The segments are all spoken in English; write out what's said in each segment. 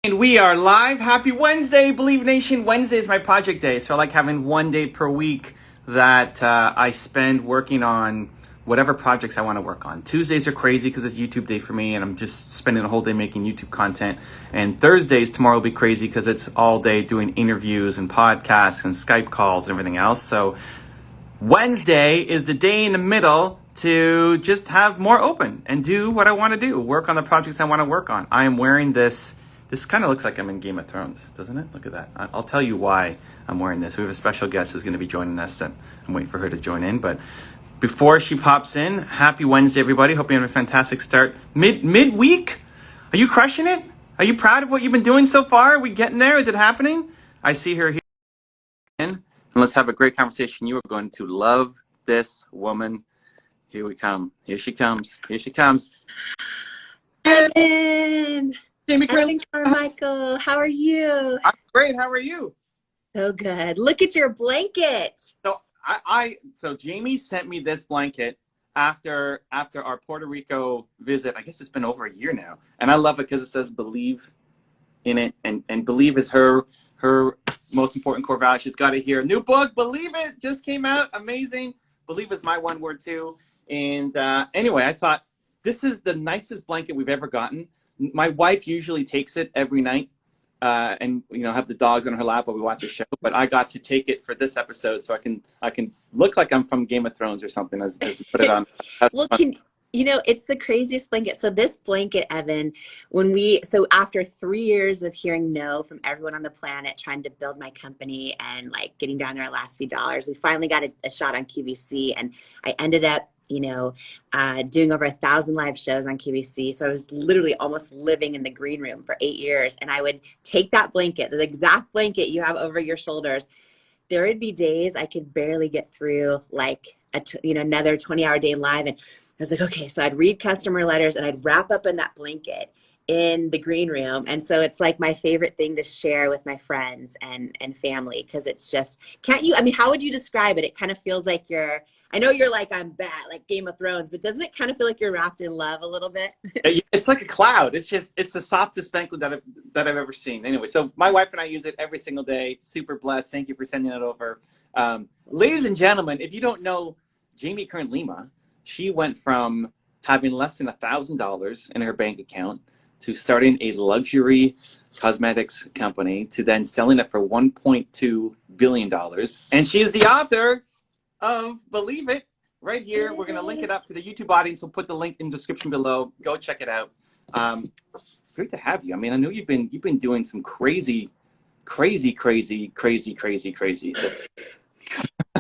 And we are live. Happy Wednesday, Believe Nation. Wednesday is my project day, so I like having one day per week that I spend working on whatever projects I want to work on. Tuesdays are crazy because it's YouTube day for me, and I'm just spending the whole day making YouTube content. And Thursdays, tomorrow will be crazy because it's all day doing interviews and podcasts and Skype calls and everything else. So Wednesday is the day in the middle to just have more open and do what I want to do, work on the projects I want to work on. I am wearing this. This kind of looks like I'm in Game of Thrones, doesn't it? Look at that. I'll tell you why I'm wearing this. We have a special guest who's going to be joining us, and I'm waiting for her to join in. But before she pops in, happy Wednesday, everybody. Hope you have a fantastic start. Midweek? Are you crushing it? Are you proud of what you've been doing so far? Are we getting there? Is it happening? I see her here. And let's have a great conversation. You are going to love this woman. Here we come. Here she comes. Here she comes. Evan! Jamie Carmichael, how are you? I'm great. How are you? So good. Look at your blanket. So Jamie sent me this blanket after our Puerto Rico visit. I guess it's been over a year now, and I love it because it says "believe" in it, and believe is her most important core value. She's got it here. New book, Believe It, just came out. Amazing. Believe is my one word too. And anyway, I thought this is the nicest blanket we've ever gotten. My wife usually takes it every night and have the dogs on her lap while we watch a show, but I got to take it for this episode so I can look like I'm from Game of Thrones or something as we put it on. Well, it's the craziest blanket. So this blanket, Evan, after 3 years of hearing no from everyone on the planet, trying to build my company and like getting down to our last few dollars, we finally got a shot on QVC, and I ended up doing over 1,000 live shows on QVC. So I was literally almost living in the green room for 8 years. And I would take that blanket, the exact blanket you have over your shoulders. There would be days I could barely get through like another 20-hour day live. And I was like, okay, so I'd read customer letters and I'd wrap up in that blanket in the green room. And so it's like my favorite thing to share with my friends and family, because it's just, how would you describe it? It kind of feels like I know you're like, I'm bad, like Game of Thrones, but doesn't it kind of feel like you're wrapped in love a little bit? It's like a cloud. It's the softest blanket that I've ever seen. Anyway, so my wife and I use it every single day. Super blessed. Thank you for sending it over. Ladies and gentlemen, if you don't know Jamie Curran Lima, she went from having less than $1,000 in her bank account to starting a luxury cosmetics company to then selling it for $1.2 billion. And she is the author of Believe It right here. We're going to link it up for the YouTube audience. We'll put the link in the description below. Go check it out. It's great to have you. I mean, I know you've been doing some crazy.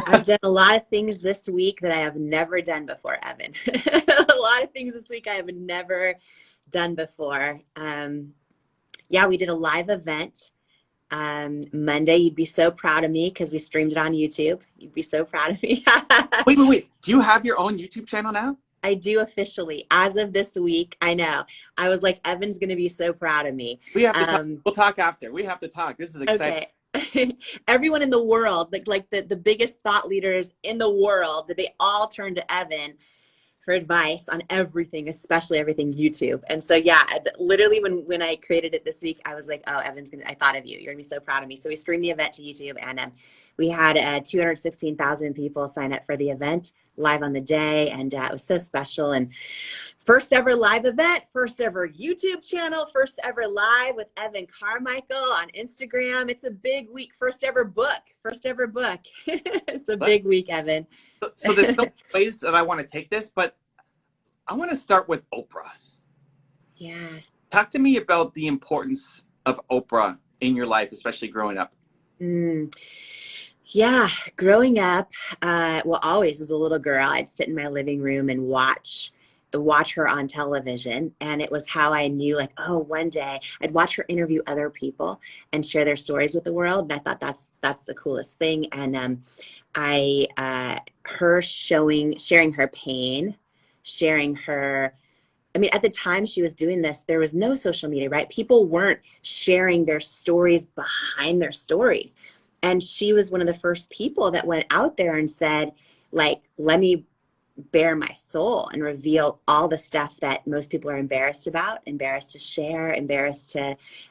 I've done a lot of things this week that I have never done before, Evan. A lot of things this week I have never done before. We did a live event Monday. You'd be so proud of me because we streamed it on YouTube. You'd be so proud of me. Wait. Do you have your own YouTube channel now? I do officially. As of this week, I know. I was like, Evan's going to be so proud of me. We have to talk. We'll talk after. We have to talk. This is exciting. Okay. Everyone in the world, like the biggest thought leaders in the world, they all turned to Evan for advice on everything, especially everything YouTube. And so, literally when I created it this week, I was like, oh, I thought of you. You're gonna be so proud of me. So we streamed the event to YouTube, and we had 216,000 people sign up for the event live on the day. And it was so special. And first ever live event, first ever YouTube channel, first ever live with Evan Carmichael on Instagram. It's a big week. First ever book. It's a big week, Evan. So there's no ways that I want to take this, but I want to start with Oprah. Yeah. Talk to me about the importance of Oprah in your life, especially growing up. Yeah, growing up, always as a little girl, I'd sit in my living room and watch her on television. And it was how I knew, like, oh, one day I'd watch her interview other people and share their stories with the world. And I thought that's the coolest thing. And her sharing her pain, sharing her, at the time she was doing this, there was no social media, right? People weren't sharing their stories behind their stories. And she was one of the first people that went out there and said, like, let me bare my soul and reveal all the stuff that most people are embarrassed about, embarrassed to share,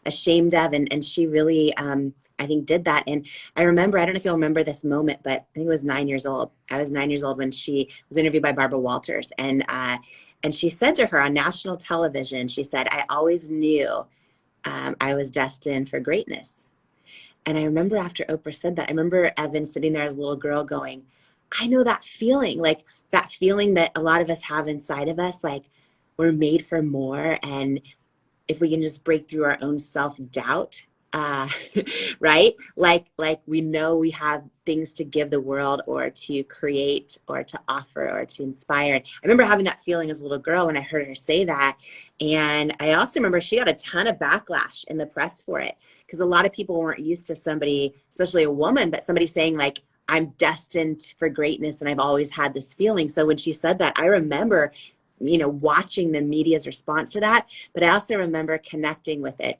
ashamed of. And she really, I think, did that. And I remember, I don't know if you'll remember this moment, but I think it was 9 years old. I was 9 years old when she was interviewed by Barbara Walters. And she said to her on national television, she said, I always knew I was destined for greatness. And I remember after Oprah said that, I remember Evan sitting there as a little girl going, I know that feeling, like that feeling that a lot of us have inside of us, like we're made for more. And if we can just break through our own self-doubt, right? Like we know we have things to give the world or to create or to offer or to inspire. And I remember having that feeling as a little girl when I heard her say that. And I also remember she got a ton of backlash in the press for it, because a lot of people weren't used to somebody, especially a woman, but somebody saying like, I'm destined for greatness and I've always had this feeling. So when she said that, I remember, watching the media's response to that, but I also remember connecting with it.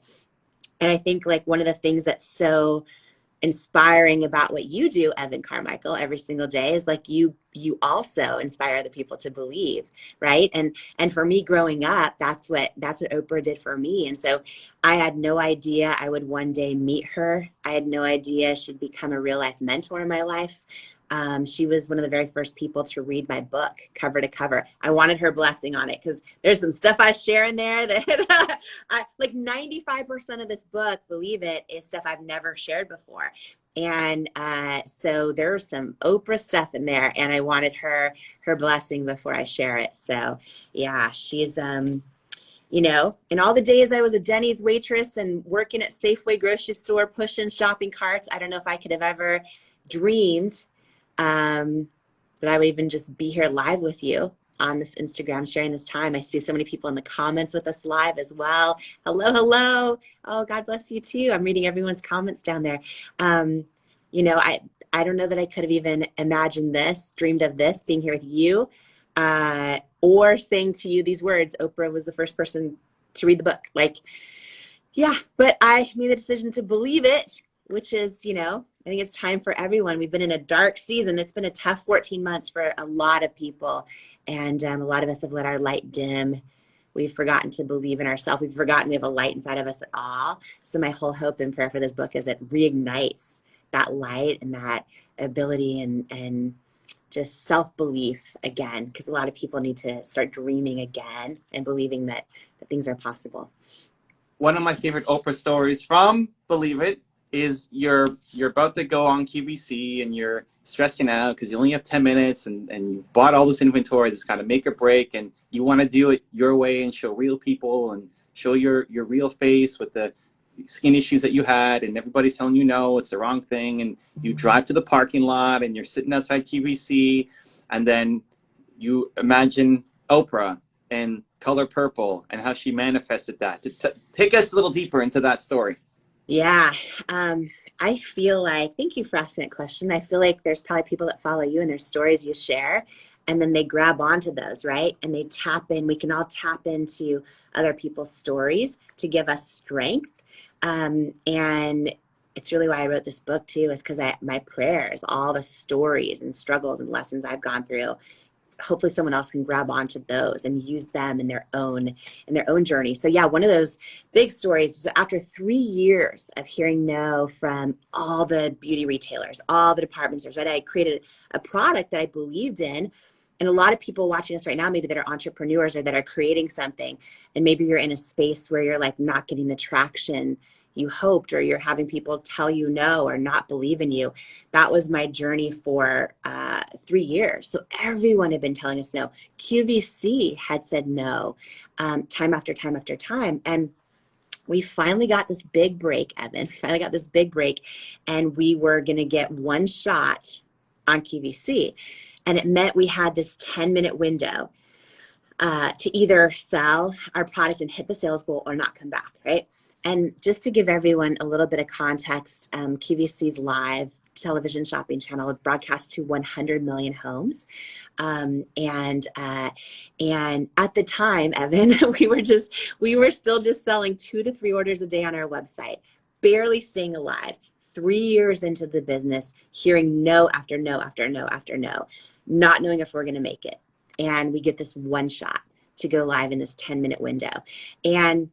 And I think like one of the things that's so inspiring about what you do, Evan Carmichael, every single day is like you also inspire other people to believe, right? And for me growing up, that's what Oprah did for me. And so I had no idea I would one day meet her. I had no idea she'd become a real life mentor in my life. She was one of the very first people to read my book cover to cover. I wanted her blessing on it because there's some stuff I share in there that like 95% of this book, believe it, is stuff I've never shared before. And so there's some Oprah stuff in there, and I wanted her blessing before I share it. So yeah, she's in all the days I was a Denny's waitress and working at Safeway grocery store, pushing shopping carts, I don't know if I could have ever dreamed that I would even just be here live with you on this Instagram, sharing this time. I see so many people in the comments with us live as well. Hello. Oh, God bless you too. I'm reading everyone's comments down there. I don't know that I could have even imagined this, dreamed of this, being here with you, or saying to you these words. Oprah was the first person to read the book. But I made the decision to believe it, which is, I think it's time for everyone. We've been in a dark season. It's been a tough 14 months for a lot of people. And a lot of us have let our light dim. We've forgotten to believe in ourselves. We've forgotten we have a light inside of us at all. So my whole hope and prayer for this book is it reignites that light and that ability and just self-belief again, because a lot of people need to start dreaming again and believing that things are possible. One of my favorite Oprah stories from Believe It is you're about to go on QVC and you're stressing out because you only have 10 minutes and you bought all this inventory, this kind of make or break, and you want to do it your way and show real people and show your real face with the skin issues that you had, and everybody's telling you no, it's the wrong thing, and you drive to the parking lot and you're sitting outside QVC, and then you imagine Oprah and Color Purple and how she manifested that. Take us a little deeper into that story. Yeah. I feel like, thank you for asking that question. I feel like there's probably people that follow you and there's stories you share, and then they grab onto those, right? And they tap in. We can all tap into other people's stories to give us strength. And it's really why I wrote this book too, is because my prayers, all the stories and struggles and lessons I've gone through, hopefully someone else can grab onto those and use them in their own journey. So yeah, one of those big stories was after 3 years of hearing no from all the beauty retailers, all the department stores, right? I created a product that I believed in. And a lot of people watching us right now, maybe that are entrepreneurs or that are creating something, and maybe you're in a space where you're like not getting the traction you hoped, or you're having people tell you no or not believe in you. That was my journey for 3 years. So everyone had been telling us no. QVC had said no time after time after time. And we finally got this big break, Evan. Finally got this big break, and we were going to get one shot on QVC. And it meant we had this 10-minute window to either sell our product and hit the sales goal or not come back, right? And just to give everyone a little bit of context, QVC's live television shopping channel broadcast to 100 million homes. And at the time, Evan, we were still just selling 2 to 3 orders a day on our website, barely staying alive. 3 years into the business, hearing no after no after no after no, not knowing if we're going to make it. and we get this one shot to go live in this 10-minute window. And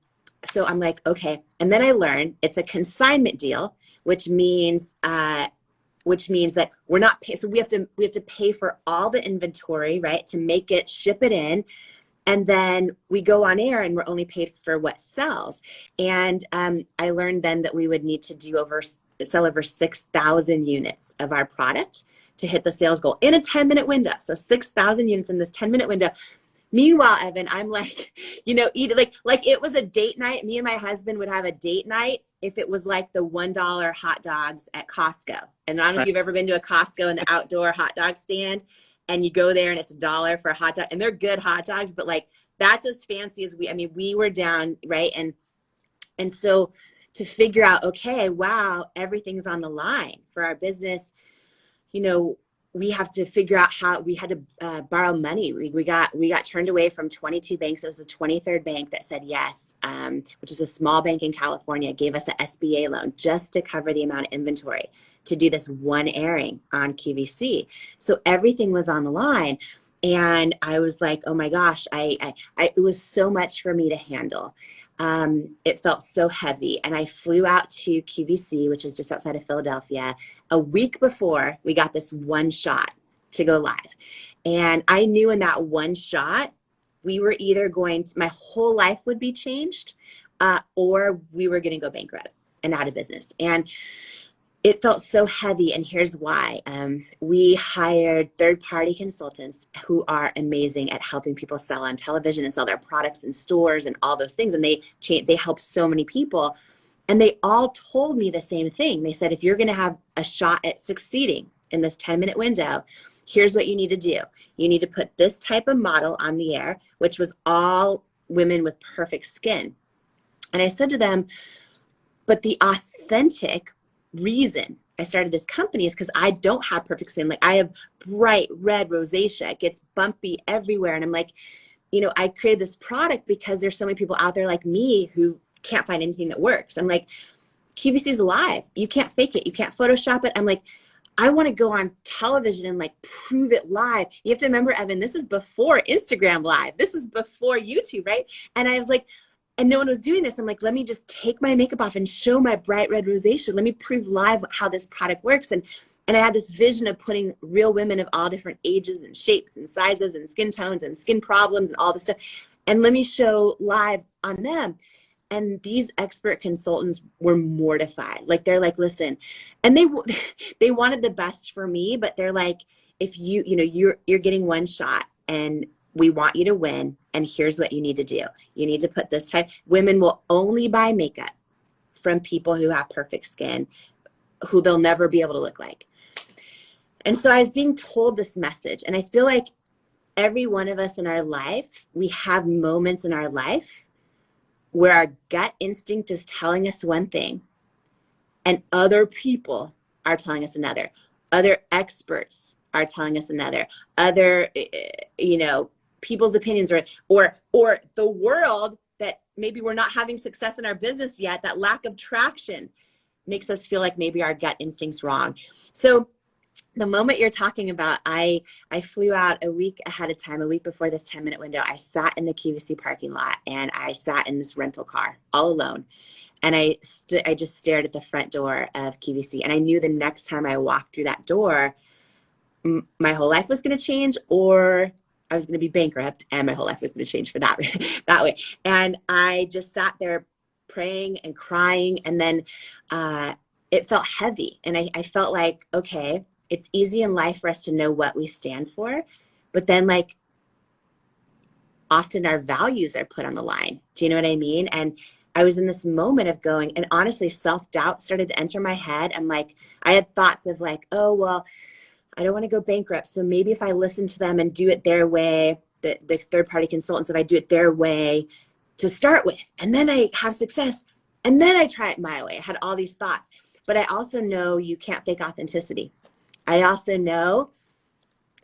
so I'm like, okay. And then I learned it's a consignment deal, which means that we're not pay. So we have to pay for all the inventory, right, to make it, ship it in. And then we go on air and we're only paid for what sells. And I learned then that we would need to sell over 6,000 units of our product to hit the sales goal in a 10-minute window. So 6,000 units in this 10-minute window. Meanwhile, Evan, I'm like, eat like it was a date night. Me and my husband would have a date night if it was like the $1 hot dogs at Costco. And I don't know if you've ever been to a Costco and the outdoor hot dog stand, and you go there and it's $1 for a hot dog, and they're good hot dogs, but like that's as fancy as we were down, right? And so to figure out, okay, wow, everything's on the line for our business, we have to figure out how we had to borrow money. We got turned away from 22 banks. It was the 23rd bank that said yes, which is a small bank in California, gave us an SBA loan just to cover the amount of inventory to do this one airing on QVC. So everything was on the line. And I was like, oh my gosh, it was so much for me to handle. It felt so heavy. And I flew out to QVC, which is just outside of Philadelphia, a week before we got this one shot to go live. And I knew in that one shot, we were either my whole life would be changed, or we were going to go bankrupt and out of business. And it felt so heavy, and here's why. We hired third-party consultants who are amazing at helping people sell on television and sell their products in stores and all those things, and they help so many people. And they all told me the same thing. They said, if you're going to have a shot at succeeding in this 10-minute window, here's what you need to do. You need to put this type of model on the air, which was all women with perfect skin. And I said to them, but the authentic reason I started this company is because I don't have perfect skin. Like I have bright red rosacea. It gets bumpy everywhere. And I'm like, I created this product because there's so many people out there like me who can't find anything that works. I'm like, QVC is alive. You can't fake it. You can't Photoshop it. I'm like, I want to go on television and like prove it live. You have to remember, Evan, this is before Instagram Live. This is before YouTube, right? And I was like, and no one was doing this. I'm like, let me just take my makeup off and show my bright red rosacea. Let me prove live how this product works. And I had this vision of putting real women of all different ages and shapes and sizes and skin tones and skin problems and all this stuff. And let me show live on them. And these expert consultants were mortified. Like, they're like, listen, and they wanted the best for me, but they're like, if you're getting one shot and we want you to win, and here's what you need to do. You need to put this type. Women will only buy makeup from people who have perfect skin, who they'll never be able to look like. And so I was being told this message, and I feel like every one of us in our life, we have moments in our life where our gut instinct is telling us one thing, and other people are telling us another. Other experts are telling us another. Other, people's opinions, or the world that maybe we're not having success in our business yet, that lack of traction makes us feel like maybe our gut instinct's wrong. So the moment you're talking about, I flew out a week ahead of time, a week before this 10-minute window. I sat in the QVC parking lot, and I sat in this rental car all alone. And I just stared at the front door of QVC. And I knew the next time I walked through that door, my whole life was going to change, or I was going to be bankrupt, and my whole life was going to change for that way. And I just sat there praying and crying. And then it felt heavy. And I felt like, okay, it's easy in life for us to know what we stand for, but then like often our values are put on the line. Do you know what I mean? And I was in this moment of going, and honestly, self-doubt started to enter my head. I'm like, I had thoughts of like, oh, well, I don't want to go bankrupt. So maybe if I listen to them and do it their way, the third-party consultants, if I do it their way to start with, and then I have success, and then I try it my way. I had all these thoughts. But I also know you can't fake authenticity. I also know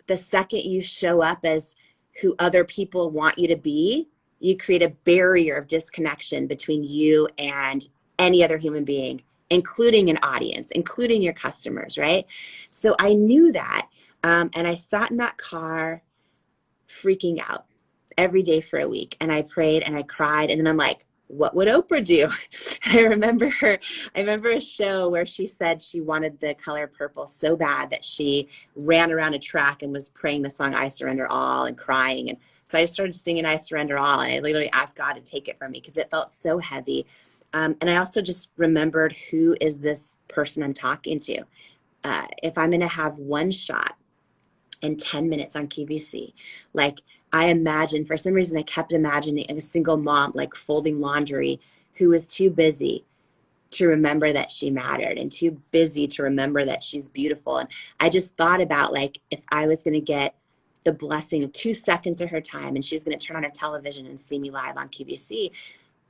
the second you show up as who other people want you to be, you create a barrier of disconnection between you and any other human being, including an audience, including your customers, right? So I knew that. And I sat in that car freaking out every day for a week. And I prayed and I cried. And then I'm like, what would Oprah do? I remember a show where she said she wanted the color purple so bad that she ran around a track and was praying the song I Surrender All and crying. And so I just started singing I Surrender All, and I literally asked God to take it from me because it felt so heavy. And I also just remembered, who is this person I'm talking to? If I'm going to have one shot in 10 minutes on QVC, like, I imagined, for some reason, I kept imagining a single mom, like, folding laundry, who was too busy to remember that she mattered and too busy to remember that she's beautiful. And I just thought about, like, if I was going to get the blessing of 2 seconds of her time and she was going to turn on her television and see me live on QVC,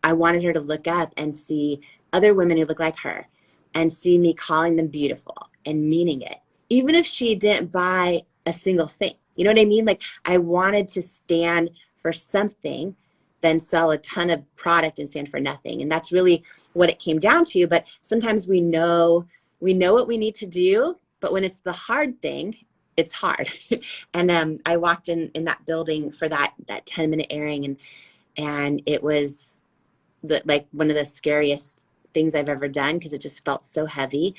I wanted her to look up and see other women who look like her and see me calling them beautiful and meaning it, even if she didn't buy a single thing. You know what I mean? Like, I wanted to stand for something, then sell a ton of product and stand for nothing. And that's really what it came down to. But sometimes we know what we need to do, but when it's the hard thing, it's hard. And I walked in that building for that 10-minute airing, and it was like one of the scariest things I've ever done, because it just felt so heavy.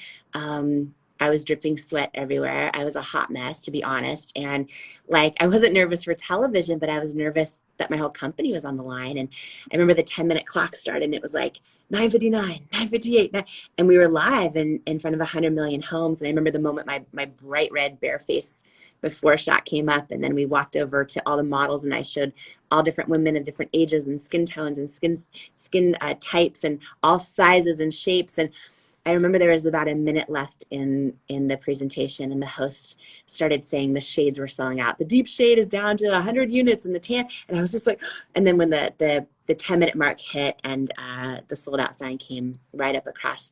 I was dripping sweat everywhere. I was a hot mess, to be honest. And, like, I wasn't nervous for television, but I was nervous that my whole company was on the line. And I remember the 10-minute clock started, and it was like 9:59, 9:58, and we were live in front of 100 million homes. And I remember the moment my bright red bare face before shot came up, and then we walked over to all the models, and I showed all different women of different ages and skin tones and skin types and all sizes and shapes. And I remember there was about a minute left in the presentation, and the host started saying the shades were selling out. The deep shade is down to 100 units, and the tan. And I was just like, and then when the 10-minute mark hit, and the sold out sign came right up across.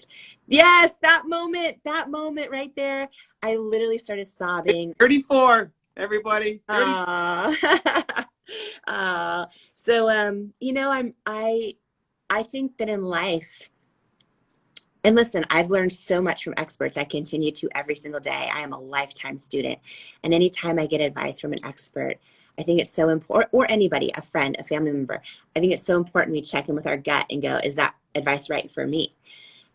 Yes, that moment right there. I literally started sobbing. 34, everybody. 30. So, I think that in life, and listen, I've learned so much from experts. I continue to every single day. I am a lifetime student. And anytime I get advice from an expert, I think it's so important, or anybody, a friend, a family member, I think it's so important we check in with our gut and go, is that advice right for me?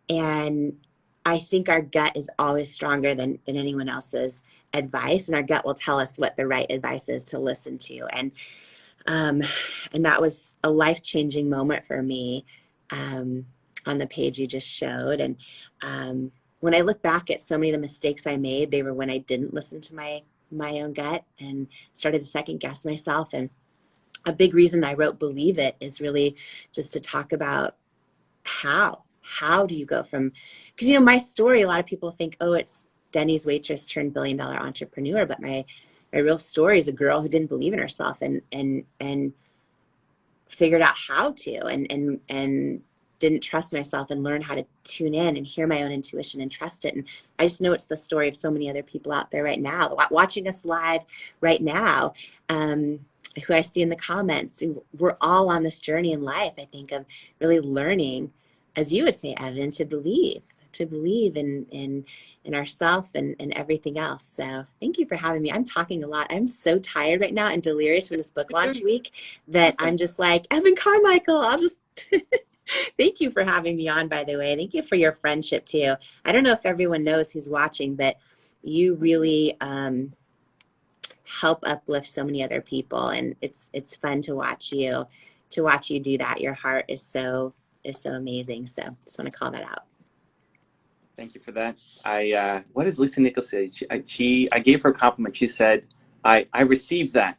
And I think our gut is always stronger than anyone else's advice. And our gut will tell us what the right advice is to listen to. And that was a life-changing moment for me. On the page you just showed. And when I look back at so many of the mistakes I made, they were when I didn't listen to my own gut and started to second guess myself. And a big reason I wrote Believe It is really just to talk about how do you go from, because, my story, a lot of people think, oh, it's Denny's waitress turned billion-dollar entrepreneur, but my real story is a girl who didn't believe in herself and figured out how to, and didn't trust myself, and learn how to tune in and hear my own intuition and trust it. And I just know it's the story of so many other people out there right now, watching us live right now, who I see in the comments. We're all on this journey in life, I think, of really learning, as you would say, Evan, to believe in ourselves and everything else. So thank you for having me. I'm talking a lot. I'm so tired right now and delirious from this book launch week that I'm just like, Evan Carmichael, I'll just... Thank you for having me on, by the way. Thank you for your friendship, too. I don't know if everyone knows who's watching, but you really help uplift so many other people, and it's fun to watch you do that. Your heart is so amazing. So just want to call that out. Thank you for that. What does Lisa Nichols say? I gave her a compliment. She said, I received that.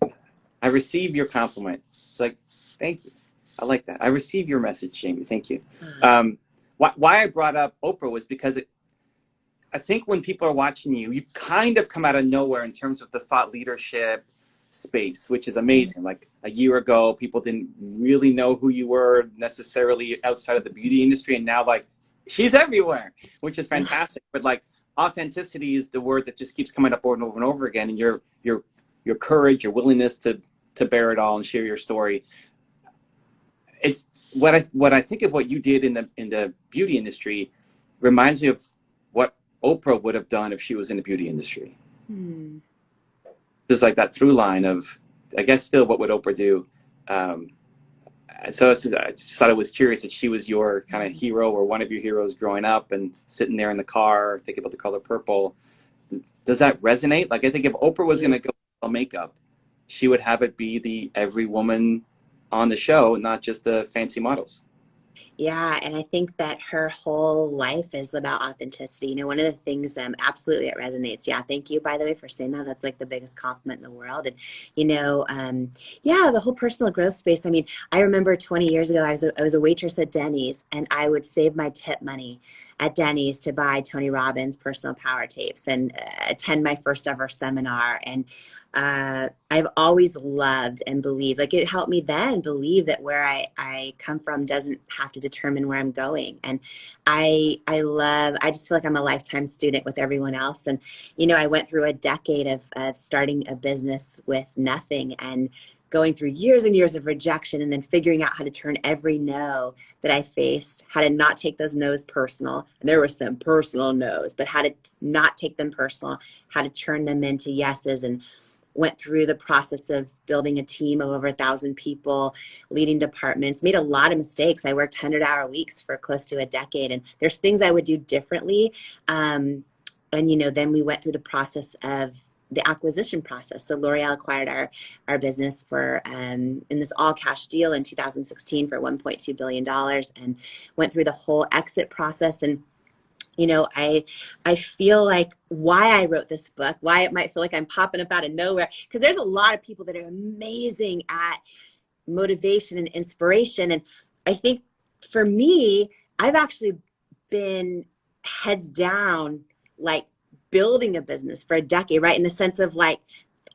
I received your compliment. It's like, thank you. I like that. I received your message, Jamie. Thank you. Why I brought up Oprah was because I think when people are watching you, you've kind of come out of nowhere in terms of the thought leadership space, which is amazing. Like a year ago, people didn't really know who you were necessarily outside of the beauty industry. And now, like, she's everywhere, which is fantastic. But, like, authenticity is the word that just keeps coming up over and over and over again. And your courage, your willingness to bear it all and share your story. It's what I think of what you did in the beauty industry reminds me of what Oprah would have done if she was in the beauty industry. There's like that through line of I guess still, what would Oprah do? Um, so I just thought it was curious that she was your kind of hero or one of your heroes growing up and sitting there in the car thinking about the color purple. Does that resonate? Like, I think if Oprah was going to go makeup, she would have it be the every woman on the show, not just the fancy models. Yeah, and I think that her whole life is about authenticity. You know, one of the things absolutely it resonates. Yeah, thank you by the way for saying that. That's like the biggest compliment in the world. And you know, yeah, the whole personal growth space. I mean, I remember 20 years ago, I was a waitress at Denny's, and I would save my tip money at Denny's to buy Tony Robbins personal power tapes and attend my first ever seminar. And I've always loved and believed, like it helped me then believe that where I come from doesn't have to determine where I'm going. And I just feel like I'm a lifetime student with everyone else. And, you know, I went through a decade of starting a business with nothing and going through years and years of rejection and then figuring out how to turn every no that I faced, how to not take those no's personal. And there were some personal no's, but how to not take them personal, how to turn them into yeses, and went through the process of building a team of over 1,000 people, leading departments, made a lot of mistakes. I worked 100-hour weeks for close to a decade, and there's things I would do differently. And, you know, then we went through the process of the acquisition process. So L'Oreal acquired our business for in this all cash deal in 2016 for $1.2 billion, and went through the whole exit process. And you know, I feel like why I wrote this book, why it might feel like I'm popping up out of nowhere, because there's a lot of people that are amazing at motivation and inspiration. And I think for me, I've actually been heads down, like building a business for a decade, right? In the sense of like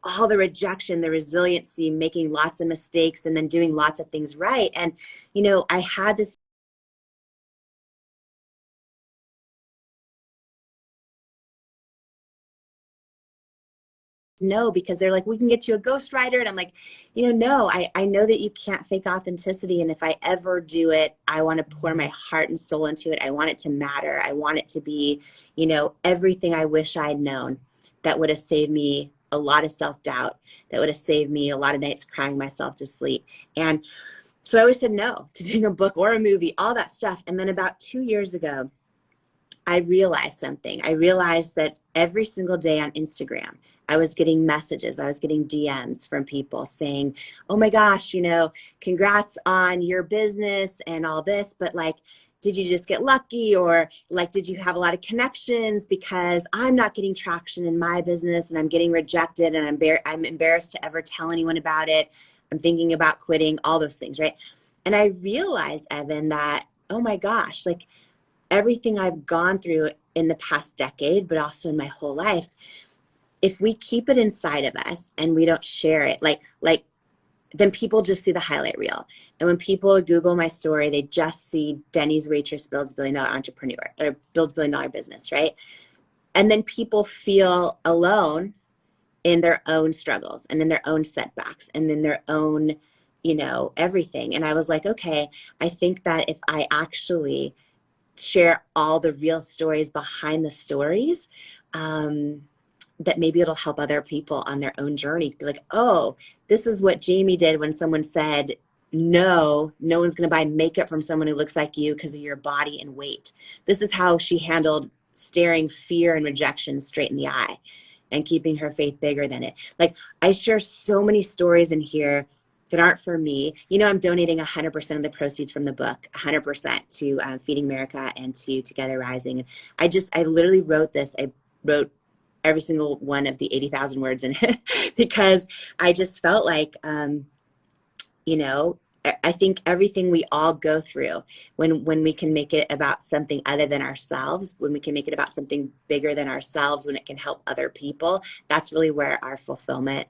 all the rejection, the resiliency, making lots of mistakes, and then doing lots of things right. And, you know, I had this no, because they're like, we can get you a ghostwriter. And I'm like, you know, no, I know that you can't fake authenticity. And if I ever do it, I want to pour my heart and soul into it. I want it to matter. I want it to be, you know, everything I wish I'd known that would have saved me a lot of self-doubt, that would have saved me a lot of nights crying myself to sleep. And so I always said no to doing a book or a movie, all that stuff. And then about 2 years ago, I realized something. I realized that every single day on Instagram, I was getting messages, I was getting DMs from people saying, oh my gosh, you know, congrats on your business and all this, but like, did you just get lucky? Or like, did you have a lot of connections? Because I'm not getting traction in my business and I'm getting rejected and I'm embarrassed to ever tell anyone about it. I'm thinking about quitting, all those things, right? And I realized, Evan, that, oh my gosh, like, everything I've gone through in the past decade, but also in my whole life, if we keep it inside of us and we don't share it, like then people just see the highlight reel. And when people Google my story, they just see Denny's waitress builds billion-dollar entrepreneur or builds billion-dollar business, right? And then people feel alone in their own struggles and in their own setbacks and in their own, you know, everything. And I was like, okay, I think that if I actually share all the real stories behind the stories, that maybe it'll help other people on their own journey. Be like, oh, this is what Jamie did when someone said, no one's going to buy makeup from someone who looks like you because of your body and weight. This is how she handled staring fear and rejection straight in the eye and keeping her faith bigger than it. Like, I share so many stories in here that aren't for me. You know, I'm donating 100% of the proceeds from the book, 100% to Feeding America and to Together Rising. I literally wrote this. I wrote every single one of the 80,000 words in it because I just felt like, you know, I think everything we all go through, when we can make it about something other than ourselves, when we can make it about something bigger than ourselves, when it can help other people, that's really where our fulfillment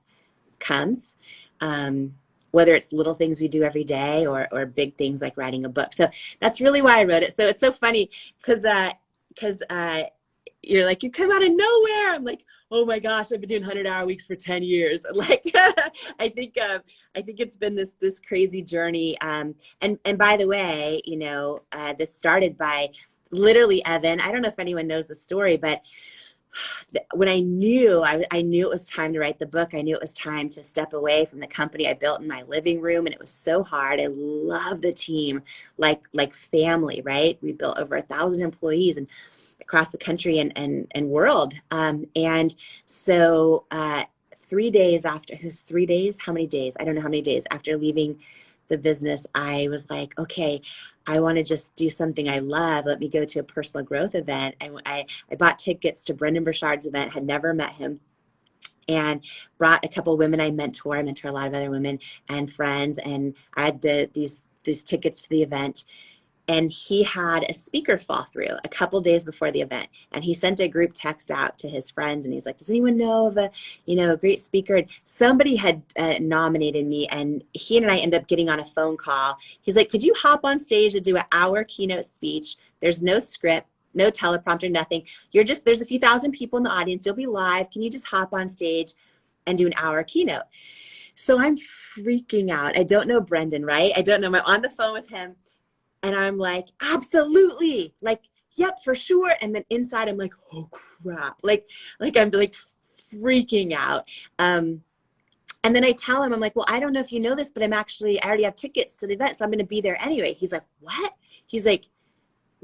comes. Whether it's little things we do every day or big things like writing a book. So that's really why I wrote it. So it's so funny because you're like, you come out of nowhere. I'm like, oh my gosh, I've been doing 100-hour weeks for 10 years. Like, I think it's been this crazy journey. And by the way, you know, this started by literally, Evan, I don't know if anyone knows the story, but when I knew, I knew it was time to write the book. I knew it was time to step away from the company I built in my living room. And it was so hard. I love the team, like family, right? We built over 1,000 employees and across the country and world. And so 3 days after, it was 3 days, how many days? I don't know how many days after leaving the business, I was like, okay, I want to just do something I love. Let me go to a personal growth event. I bought tickets to Brendan Burchard's event, had never met him, and brought a couple of women I mentor. I mentor a lot of other women and friends, and I had these tickets to the event. And he had a speaker fall through a couple days before the event. And he sent a group text out to his friends. And he's like, does anyone know of a great speaker? And somebody had nominated me. And he and I ended up getting on a phone call. He's like, could you hop on stage and do an hour keynote speech? There's no script, no teleprompter, nothing. There's a few thousand people in the audience. You'll be live. Can you just hop on stage and do an hour keynote? So I'm freaking out. I don't know Brendan, right? I don't know. I'm on the phone with him. And I'm like, absolutely, like, yep, for sure. And then inside I'm like, oh crap, like I'm like freaking out. And then I tell him, I'm like, well, I don't know if you know this, but I already have tickets to the event, so I'm going to be there anyway. He's like, what? He's like,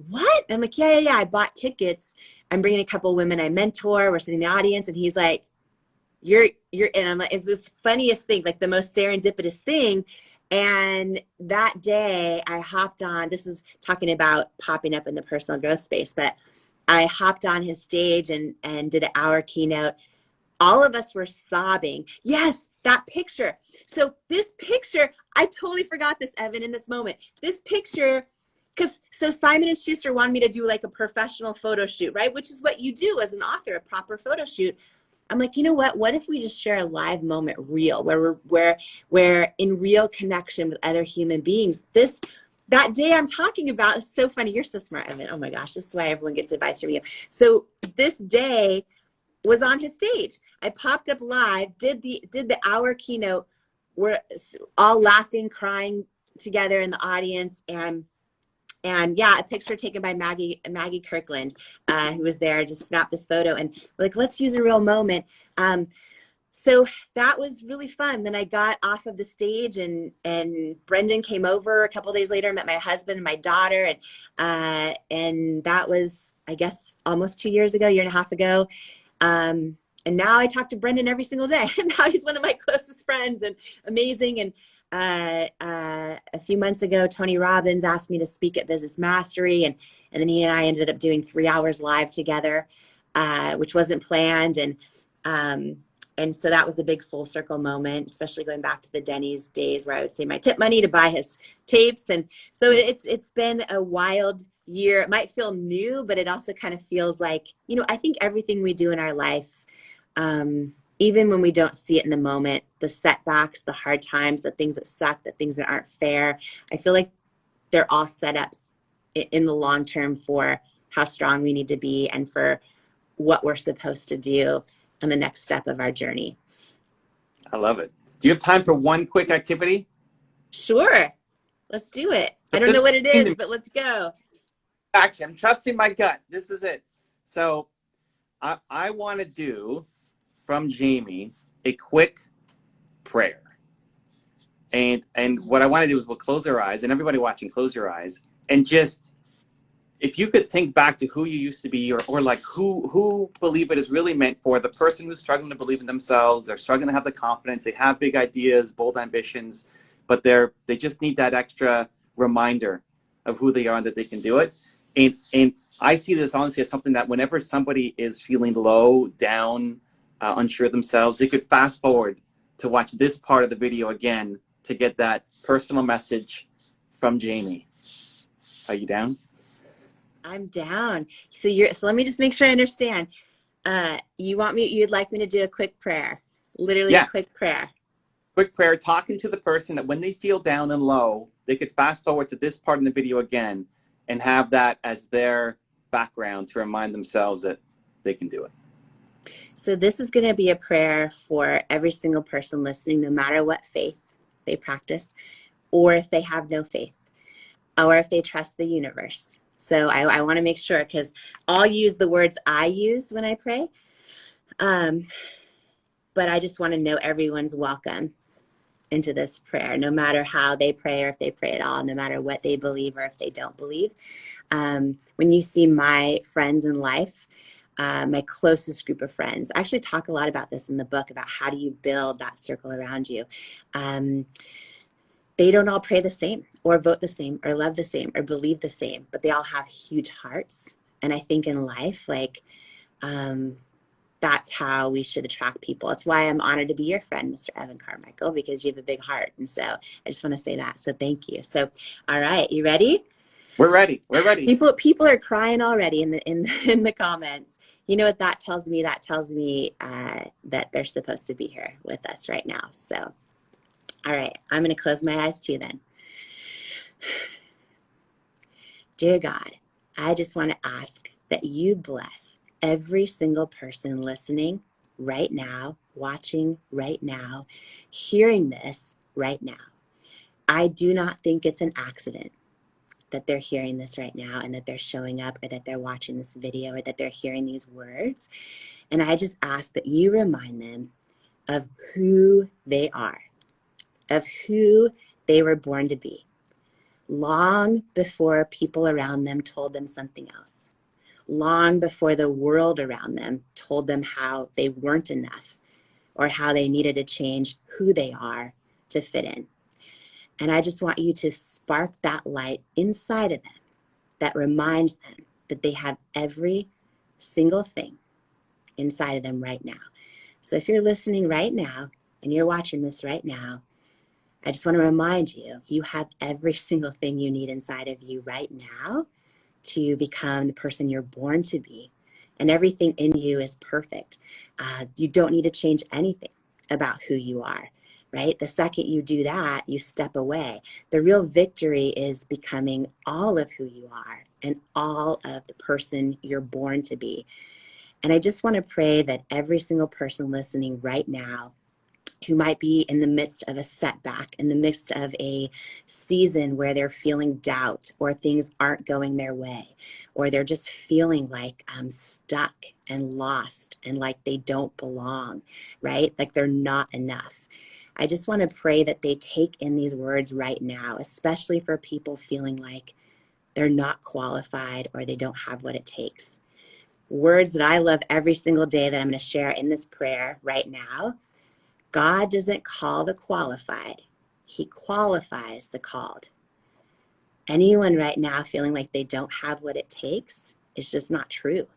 what? And I'm like, yeah. I bought tickets. I'm bringing a couple of women I mentor. We're sitting in the audience, and he's like, you're, and I'm like, it's this funniest thing, like the most serendipitous thing. And that day I hopped on, this is talking about popping up in the personal growth space, but I hopped on his stage and did an hour keynote. All of us were sobbing. Yes, that picture. So this picture, I totally forgot this, Evan, in this moment. This picture, so Simon & Schuster wanted me to do like a professional photo shoot, right? Which is what you do as an author, a proper photo shoot. I'm like, you know what? What if we just share a live moment, real, where we're in real connection with other human beings? That day I'm talking about is so funny. You're so smart, Evan. Oh my gosh, this is why everyone gets advice from you. So this day was on his stage. I popped up live, did the hour keynote. We're all laughing, crying together in the audience, and yeah, a picture taken by Maggie Kirkland, who was there, just snapped this photo, and like, let's use a real moment. So that was really fun. Then I got off of the stage, and Brendan came over a couple of days later, met my husband and my daughter, and that was, I guess, almost 2 years ago, year and a half ago. And now I talk to Brendan every single day. And now he's one of my closest friends and amazing. And a few months ago, Tony Robbins asked me to speak at Business Mastery, and then he and I ended up doing 3 hours live together, which wasn't planned, and so that was a big full circle moment, especially going back to the Denny's days where I would save my tip money to buy his tapes. And so it's been a wild year. It might feel new, but it also kind of feels like, I think everything we do in our life, even when we don't see it in the moment, the setbacks, the hard times, the things that suck, the things that aren't fair, I feel like they're all setups in the long term for how strong we need to be and for what we're supposed to do on the next step of our journey. I love it. Do you have time for one quick activity? Sure. Let's do it. I don't know what it is, but let's go. Actually, I'm trusting my gut. This is it. So I want to do from Jamie a quick prayer. And what I want to do is we'll close our eyes, and everybody watching, close your eyes, and just, if you could think back to who you used to be, or like who Believe It is really meant for, the person who's struggling to believe in themselves, they're struggling to have the confidence, they have big ideas, bold ambitions, but they just need that extra reminder of who they are and that they can do it. And I see this honestly as something that whenever somebody is feeling low, down, unsure of themselves, they could fast forward to watch this part of the video again to get that personal message from Jamie. Are you down? I'm down. So let me just make sure I understand. You'd like me to do a quick prayer, literally a quick prayer. Quick prayer, talking to the person that when they feel down and low, they could fast forward to this part in the video again and have that as their background to remind themselves that they can do it. So this is going to be a prayer for every single person listening, no matter what faith they practice, or if they have no faith, or if they trust the universe. So I want to make sure, because I'll use the words I use when I pray. But I just want to know everyone's welcome into this prayer, no matter how they pray or if they pray at all, no matter what they believe or if they don't believe. When you see my friends in life, my closest group of friends, I actually talk a lot about this in the book, about how do you build that circle around you. They don't all pray the same or vote the same or love the same or believe the same, but they all have huge hearts. And I think in life, like, that's how we should attract people. That's why I'm honored to be your friend, Mr. Evan Carmichael, because you have a big heart. And so I just want to say that. So thank you. So, all right, you ready? We're ready. We're ready. People are crying already in the comments. You know what that tells me? That tells me that they're supposed to be here with us right now. So, all right, I'm going to close my eyes too then. Dear God, I just want to ask that you bless every single person listening right now, watching right now, hearing this right now. I do not think it's an accident that they're hearing this right now and that they're showing up, or that they're watching this video, or that they're hearing these words. And I just ask that you remind them of who they are, of who they were born to be, long before people around them told them something else, long before the world around them told them how they weren't enough or how they needed to change who they are to fit in. And I just want you to spark that light inside of them that reminds them that they have every single thing inside of them right now. So if you're listening right now and you're watching this right now, I just want to remind you, you have every single thing you need inside of you right now to become the person you're born to be. And everything in you is perfect. You don't need to change anything about who you are, right? The second you do that, you step away. The real victory is becoming all of who you are and all of the person you're born to be. And I just want to pray that every single person listening right now who might be in the midst of a setback, in the midst of a season where they're feeling doubt, or things aren't going their way, or they're just feeling like stuck and lost and like they don't belong, right? Like they're not enough. I just want to pray that they take in these words right now, especially for people feeling like they're not qualified or they don't have what it takes. Words that I love every single day that I'm going to share in this prayer right now. God doesn't call the qualified. He qualifies the called. Anyone right now feeling like they don't have what it takes, it's just not true.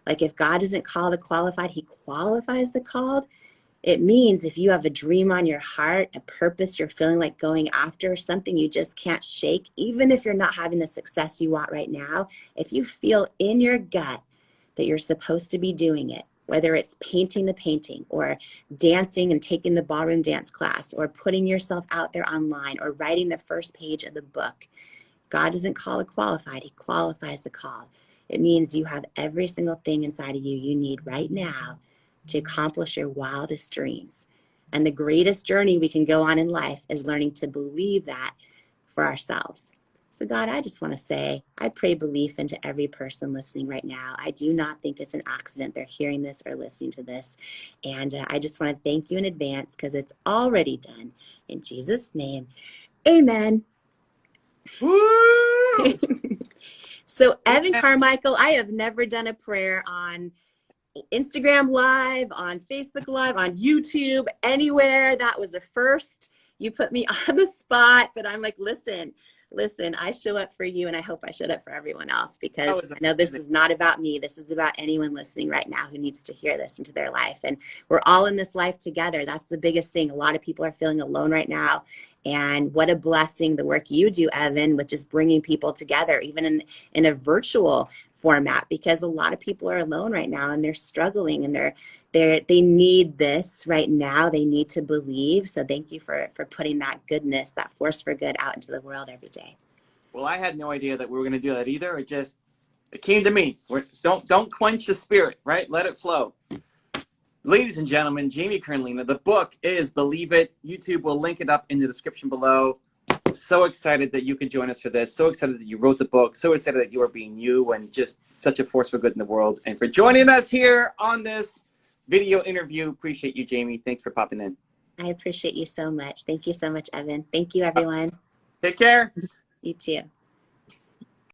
Like if God doesn't call the qualified, he qualifies the called. It means if you have a dream on your heart, a purpose you're feeling like going after, something you just can't shake, even if you're not having the success you want right now, if you feel in your gut that you're supposed to be doing it, whether it's painting the painting or dancing and taking the ballroom dance class or putting yourself out there online or writing the first page of the book, God doesn't call the qualified, he qualifies the called. It means you have every single thing inside of you you need right now to accomplish your wildest dreams. And the greatest journey we can go on in life is learning to believe that for ourselves. So God, I just want to say, I pray belief into every person listening right now. I do not think it's an accident they're hearing this or listening to this. And I just want to thank you in advance because it's already done. In Jesus' name, amen. Woo! So Evan Carmichael, I have never done a prayer on Instagram Live, on Facebook Live, on YouTube, anywhere. That was a first. You put me on the spot, but I'm like, listen, I show up for you, and I hope I showed up for everyone else, because I know this is not about me. This is about anyone listening right now who needs to hear this into their life. And we're all in this life together. That's the biggest thing. A lot of people are feeling alone right now. And what a blessing the work you do, Evan, with just bringing people together, even in a virtual format, because a lot of people are alone right now and they're struggling and they need this right now. They need to believe. So thank you for putting that goodness, that force for good out into the world every day. Well, I had no idea that we were going to do that either. It came to me. Don't quench the spirit, right? Let it flow. Ladies and gentlemen, Jamie Kernlina, the book is Believe It. YouTube will link it up in the description below. So excited that you could join us for this. So excited that you wrote the book. So excited that you are being you and just such a force for good in the world. And for joining us here on this video interview. Appreciate you, Jamie. Thanks for popping in. I appreciate you so much. Thank you so much, Evan. Thank you, everyone. Take care. You too.